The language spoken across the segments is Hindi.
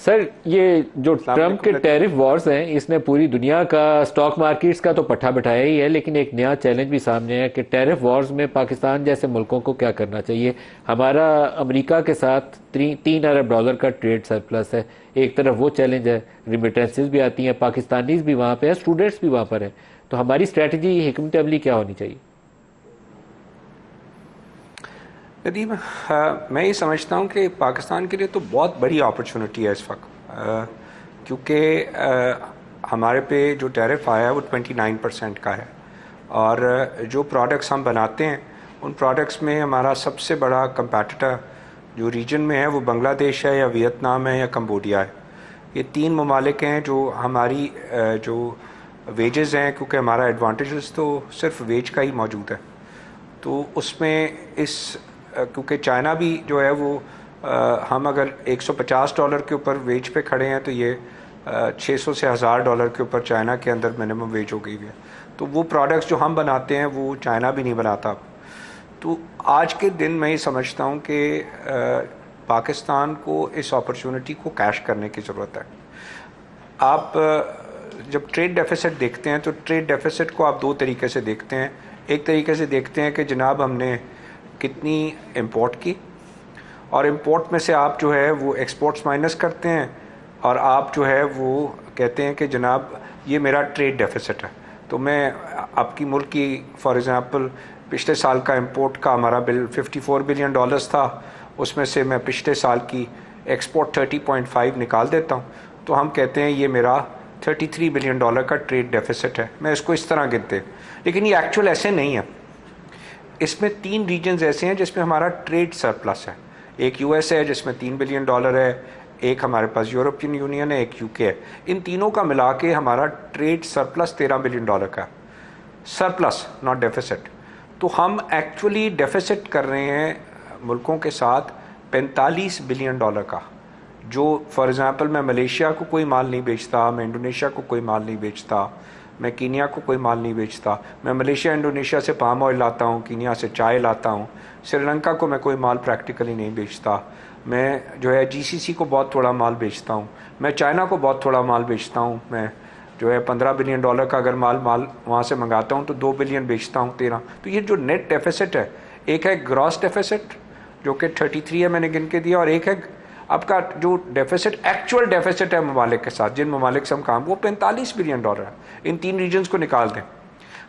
सर, ये जो ट्रम्प के टैरिफ वॉर्स हैं, इसने पूरी दुनिया का स्टॉक मार्केट्स का तो पट्टा बिठाया ही है, लेकिन एक नया चैलेंज भी सामने है कि टैरिफ वॉर्स में पाकिस्तान जैसे मुल्कों को क्या करना चाहिए। हमारा अमेरिका के साथ 3 अरब डॉलर का ट्रेड सरप्लस है। एक तरफ वो चैलेंज है, रिमिटेंसेज भी आती हैं, पाकिस्तानीज भी वहाँ पे हैं, स्टूडेंट्स भी वहाँ पर हैं। तो हमारी स्ट्रैटेजी, हिकमत अमली क्या होनी चाहिए? नदीम, मैं ये समझता हूँ कि पाकिस्तान के लिए तो बहुत बड़ी अपॉर्चुनिटी है इस वक्त, क्योंकि हमारे पे जो टैरिफ आया है वो 29% का है, और जो प्रोडक्ट्स हम बनाते हैं उन प्रोडक्ट्स में हमारा सबसे बड़ा कंपैटिटर जो रीजन में है वो बांग्लादेश है या वियतनाम है या कंबोडिया है। ये 3 ममालिक हैं जो हमारी जो वेजेस हैं, क्योंकि हमारा एडवांटेजेस तो सिर्फ वेज का ही मौजूद है, तो उसमें इस क्योंकि चाइना भी जो है वो हम अगर $150 के ऊपर वेज पे खड़े हैं तो ये 600 से $1000 के ऊपर चाइना के अंदर मिनिमम वेज हो गई है। तो वो प्रोडक्ट्स जो हम बनाते हैं वो चाइना भी नहीं बनाता। तो आज के दिन मैं ये समझता हूँ कि पाकिस्तान को इस अपॉर्चुनिटी को कैश करने की ज़रूरत है। आप जब ट्रेड डेफिसिट देखते हैं तो ट्रेड डेफिसिट को आप 2 तरीके से देखते हैं। एक तरीके से देखते हैं कि जनाब हमने कितनी इंपोर्ट की, और इंपोर्ट में से आप जो है वो एक्सपोर्ट्स माइनस करते हैं, और आप जो है वो कहते हैं कि जनाब ये मेरा ट्रेड डेफिसिट है। तो मैं आपकी मुल्क की फॉर एग्ज़ाम्पल पिछले साल का इंपोर्ट का हमारा बिल $54 बिलियन था, उसमें से मैं पिछले साल की एक्सपोर्ट 30.5 निकाल देता हूँ, तो हम कहते हैं ये मेरा $33 बिलियन का ट्रेड डेफिसिट है। मैं इसको इस तरह गिनते हैं, लेकिन ये एक्चुअल ऐसे नहीं है। इसमें 3 रीजन्स ऐसे हैं जिसमें हमारा ट्रेड सरप्लस है। एक यूएस है जिसमें $3 बिलियन है, एक हमारे पास यूरोपियन यूनियन है, एक यूके है। इन तीनों का मिला के हमारा ट्रेड सरप्लस $13 बिलियन का, सरप्लस नॉट डेफिसिट। तो हम एक्चुअली डेफिसिट कर रहे हैं मुल्कों के साथ $45 बिलियन का, जो फॉर एग्ज़ाम्पल मैं मलेशिया को कोई माल नहीं बेचता, मैं इंडोनेशिया को कोई माल नहीं बेचता, मैं कीनिया को कोई माल नहीं बेचता। मैं मलेशिया इंडोनेशिया से पाम ऑयल लाता हूँ, कीनिया से चाय लाता हूँ, श्रीलंका को मैं कोई माल प्रैक्टिकली नहीं बेचता। मैं जो है जीसीसी को बहुत थोड़ा माल बेचता हूँ, मैं चाइना को बहुत थोड़ा माल बेचता हूँ। मैं जो है $15 बिलियन का अगर माल वहाँ से मंगाता हूँ तो $2 बिलियन बेचता हूँ, 13। तो ये जो नेट डेफिसिट है, एक है ग्रॉस डेफिसिट जो कि 33 है, मैंने गिन के दिया, और एक है आपका जो डेफिसिट एक्चुअल डेफिसिट है ममालिक के साथ, जिन ममालिक से हम काम, वो $45 बिलियन है। इन 3 रीजन्स को निकाल दें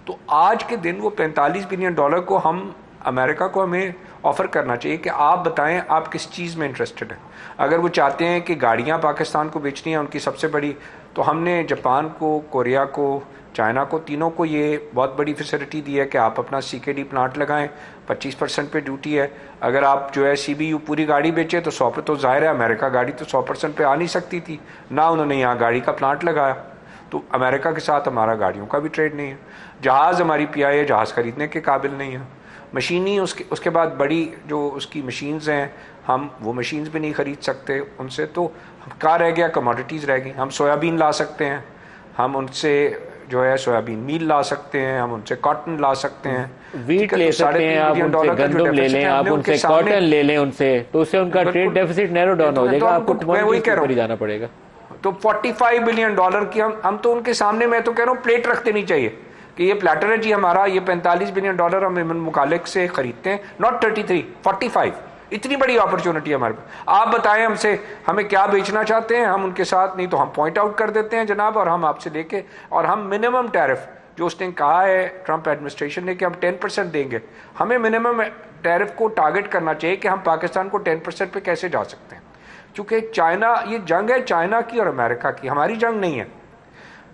तो आज के दिन वो $45 बिलियन को हम अमेरिका को हमें ऑफ़र करना चाहिए कि आप बताएं आप किस चीज़ में इंटरेस्टेड हैं। अगर वो चाहते हैं कि गाड़ियाँ पाकिस्तान को बेचनी है उनकी सबसे बड़ी, तो हमने जापान को, कोरिया को, चाइना को, तीनों को ये बहुत बड़ी फैसिलिटी दी है कि आप अपना सीकेडी प्लांट लगाएं, 25% पे ड्यूटी है। अगर आप जो है सीबीयू पूरी गाड़ी बेचे तो 100 पे, तो जाहिर है अमेरिका गाड़ी तो 100% पे आ नहीं सकती थी ना, उन्होंने यहाँ गाड़ी का प्लांट लगाया। तो अमेरिका के साथ हमारा गाड़ियों का भी ट्रेड नहीं है। जहाज़ हमारी पीआईए जहाज़ खरीदने के काबिल नहीं है। मशीनी उसके बाद बड़ी जो उसकी मशीन्स हैं, हम वो मशीन्स भी नहीं ख़रीद सकते उनसे। तो क्या रह गया? कमोडिटीज़ रह गई। हम सोयाबीन ला सकते हैं, हम उनसे जो है सोयाबीन मील ला सकते हैं, हम उनसे कॉटन ला सकते हैं, वीट ले सकते हैं, आप उनसे गंदम ले लें, आप उनसे कॉटन ले लें उनसे, तो उससे उनका ट्रेड डेफिसिट नैरो डाउन हो जाएगा, आपको कमोडिटीज के ऊपर ही जाना पड़ेगा। तो $45 बिलियन की हम तो उनके सामने, मैं तो कह रहा हूँ प्लेट रख देनी चाहिए कि ये प्लेटर है जी हमारा, ये $45 बिलियन हम इमन मुखालिक से खरीदते हैं, नॉट 33, 45। इतनी बड़ी अपॉर्चुनिटी है हमारे पास। आप बताएं हमसे, हमें क्या बेचना चाहते हैं, हम उनके साथ, नहीं तो हम पॉइंट आउट कर देते हैं जनाब, और हम आपसे लेके, और हम मिनिमम टैरिफ जो उसने कहा है ट्रंप एडमिनिस्ट्रेशन ने कि हम 10% देंगे, हमें मिनिमम टैरिफ को टारगेट करना चाहिए कि हम पाकिस्तान को 10% पे कैसे जा सकते हैं। क्योंकि चाइना, ये जंग है चाइना की और अमेरिका की, हमारी जंग नहीं है।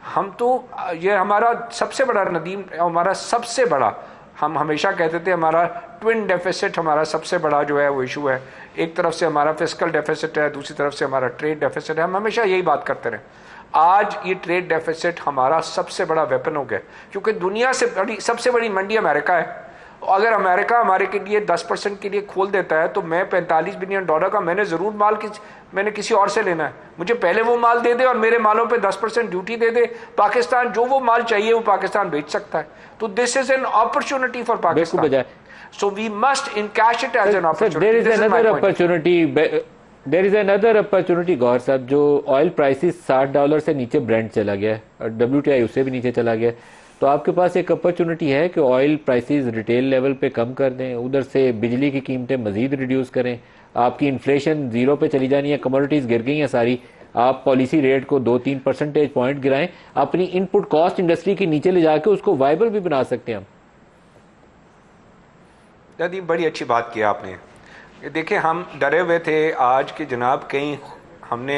हम तो, ये हमारा सबसे बड़ा नदीम, हमारा सबसे बड़ा, हम हमेशा कहते थे हमारा ट्विन डेफिसिट, हमारा सबसे बड़ा जो है वो इशू है। एक तरफ से हमारा फिस्कल डेफिसिट है, दूसरी तरफ से हमारा ट्रेड डेफिसिट है। हम हमेशा यही बात करते रहे। आज ये ट्रेड डेफिसिट हमारा सबसे बड़ा वेपन हो गया, क्योंकि दुनिया से बड़ी, सबसे बड़ी मंडी अमेरिका है। अगर अमेरिका हमारे के लिए 10% के लिए खोल देता है तो मैं $45 बिलियन का मैंने ज़रूर माल मैंने किसी और से लेना है, मुझे पहले वो माल दे दे और मेरे मालों पे 10% ड्यूटी दे दे। पाकिस्तान जो वो माल चाहिए वो पाकिस्तान बेच सकता है। तो this is an opportunity for Pakistan, so we must encash it as an opportunity. There is another opportunity there is another opportunity Gaur साहब, जो ऑयल प्राइसेस $60 से नीचे ब्रेंट चला गया है और WTI उससे भी नीचे चला गया, तो आपके पास एक अपॉर्चुनिटी है कि ऑयल प्राइसेस रिटेल लेवल पे कम कर दें, उधर से बिजली की कीमतें मजीद रिड्यूस करें, आपकी इन्फ्लेशन जीरो पे चली जानी है, कमोडिटीज गिर गई हैं सारी, आप पॉलिसी रेट को 2-3 परसेंटेज पॉइंट गिराएं, अपनी इनपुट कॉस्ट इंडस्ट्री के नीचे ले जाके उसको वाइबल भी बना सकते हैं हम। दादी बड़ी अच्छी बात की आपने। देखिए हम डरे हुए थे आज कि जनाब कहीं हमने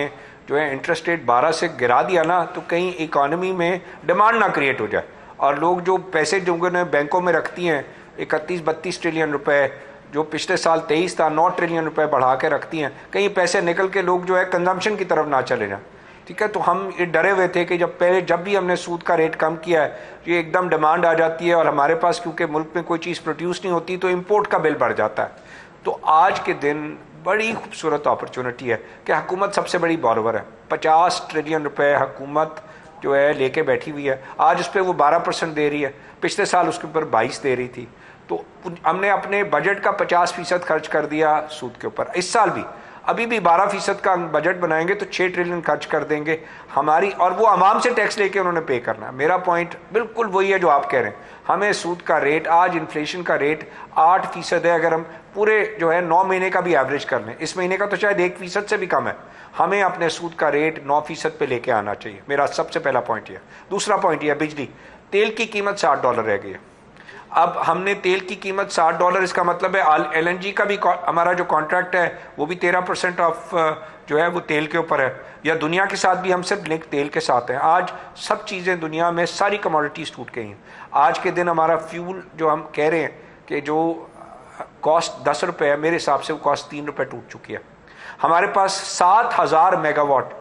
जो है इंटरेस्ट रेट 12 से गिरा दिया ना तो कहीं इकोनॉमी में डिमांड ना क्रिएट हो जाए और लोग जो पैसे जो बैंकों में रखती हैं 31-32 ट्रिलियन रुपए, जो पिछले साल 23 था 9 ट्रिलियन रुपए बढ़ा के रखती हैं, कहीं पैसे निकल के लोग जो है कंजम्पशन की तरफ ना चले जाएं। ठीक है, तो हम ये डरे हुए थे कि जब भी हमने सूद का रेट कम किया है ये एकदम डिमांड आ जाती है और हमारे पास क्योंकि मुल्क में कोई चीज़ प्रोड्यूस नहीं होती तो इम्पोर्ट का बिल बढ़ जाता है। तो आज के दिन बड़ी खूबसूरत अपॉर्चुनिटी है कि हुकूमत सबसे बड़ी बॉरोवर है, 50 ट्रिलियन रुपए हुकूमत जो है लेके बैठी हुई है, आज उस पर वो 12% दे रही है, पिछले साल उसके ऊपर 22 दे रही थी। तो हमने अपने बजट का 50% खर्च कर दिया सूद के ऊपर। इस साल भी अभी भी 12% का बजट बनाएंगे तो 6 ट्रिलियन खर्च कर देंगे हमारी, और वो आवाम से टैक्स लेके उन्होंने पे करना है। मेरा पॉइंट बिल्कुल वही है जो आप कह रहे हैं, हमें सूद का रेट, आज इन्फ्लेशन का रेट 8% है, अगर हम पूरे जो है 9 महीने का भी एवरेज कर लें, इस महीने का तो शायद 1% से भी कम है, हमें अपने सूद का रेट 9% पे लेके आना चाहिए। मेरा सबसे पहला पॉइंट यह। दूसरा पॉइंट यह, बिजली तेल की कीमत $60 रह गई है। अब हमने तेल की कीमत $60, इसका मतलब है LNG का भी हमारा जो कॉन्ट्रैक्ट है वो भी 13% ऑफ जो है वो तेल के ऊपर है, या दुनिया के साथ भी हम सिर्फ लिंक तेल के साथ हैं। आज सब चीज़ें दुनिया में सारी कमोडिटीज टूट गई हैं। आज के दिन हमारा फ्यूल जो हम कह रहे हैं कि जो कॉस्ट 10 रुपये है, मेरे हिसाब से वो कॉस्ट 3 रुपये टूट चुकी है। हमारे पास 7,000 मेगावाट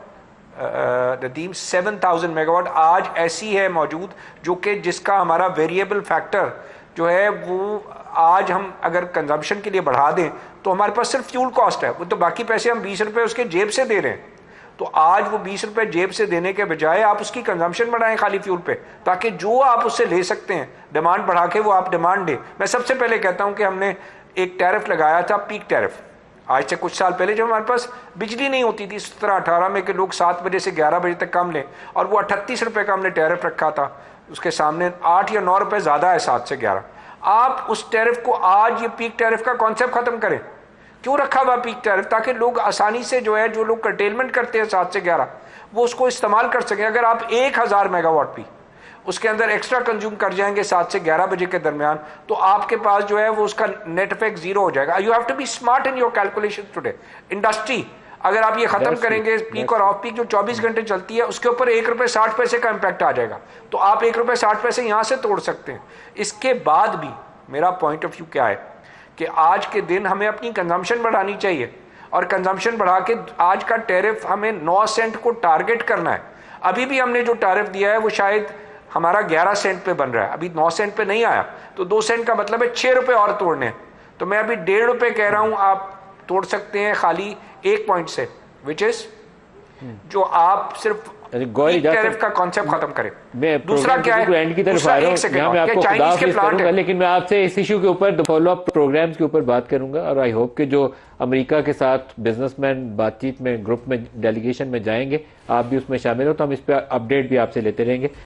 नदीम 7,000 मेगावाट आज ऐसी है मौजूद जो कि जिसका हमारा वेरिएबल फैक्टर जो है वो आज हम अगर कंजम्पशन के लिए बढ़ा दें तो हमारे पास सिर्फ फ्यूल कॉस्ट है, वो तो बाकी पैसे हम 20 रुपये उसके जेब से दे रहे हैं। तो आज वो 20 रुपये जेब से देने के बजाय आप उसकी कंजम्पशन बढ़ाएं खाली फ्यूल पे, ताकि जो आप उससे ले सकते हैं डिमांड बढ़ा के वो आप डिमांड दें। मैं सबसे पहले कहता हूं कि हमने एक टैरिफ लगाया था, पीक टैरिफ, आज से कुछ साल पहले जब हमारे पास बिजली नहीं होती थी 17-18 में कि लोग 7 बजे से 11 बजे तक काम लें, और वो 38 रुपये का हमने टैरिफ रखा था, उसके सामने 8 या 9 रुपये ज़्यादा है 7 से 11। आप उस टैरिफ को आज ये पीक टैरिफ का कॉन्सेप्ट खत्म करें। क्यों रखा हुआ पीक टैरिफ? ताकि लोग आसानी से जो है, जो लोग कर्टेलमेंट करते हैं 7 से 11, वो उसको इस्तेमाल कर सकें। अगर आप 1000 मेगावाट भी उसके अंदर एक्स्ट्रा कंज्यूम कर जाएंगे 7 से 11 बजे के दरमियान, तो आपके पास जो है वो उसका नेट इफेक्ट जीरो हो जाएगा। You have to be smart in your calculation today. Industry अगर आप ये खत्म करेंगे, पीक और ऑफ पीक जो 24 घंटे चलती है उसके ऊपर ₹1.60 का इम्पैक्ट आ जाएगा, तो आप ₹1.60 यहां से तोड़ सकते हैं। इसके बाद भी मेरा पॉइंट ऑफ व्यू क्या है कि आज के दिन हमें अपनी कंजम्पशन बढ़ानी चाहिए, और कंजम्पशन बढ़ा के आज का टैरिफ हमें 9 सेंट को टारगेट करना है। अभी भी हमने जो टैरिफ दिया है वो शायद हमारा 11 सेंट पे बन रहा है, अभी 9 सेंट पे नहीं आया, तो 2 सेंट का मतलब है 6 रुपए और तोड़ने हैं। तो मैं अभी 1.5 रुपए कह रहा हूं, आप तोड़ सकते हैं खाली 1 पॉइंट से, विच इज जो आप सिर्फ टैरिफ का कॉन्सेप्ट खत्म करें। दूसरा क्या है, एंड की तरफ आ रहा हूं, यहां मैं आपको खुदाफिज करूंगा, लेकिन मैं आपसे इस इशू के ऊपर फॉलो अप प्रोग्राम्स के ऊपर बात करूंगा, और आई होप कि जो अमेरिका के साथ बिजनेसमैन बातचीत में ग्रुप में डेलीगेशन में जाएंगे आप भी उसमें शामिल हो, तो हम इस पर अपडेट भी आपसे लेते रहेंगे।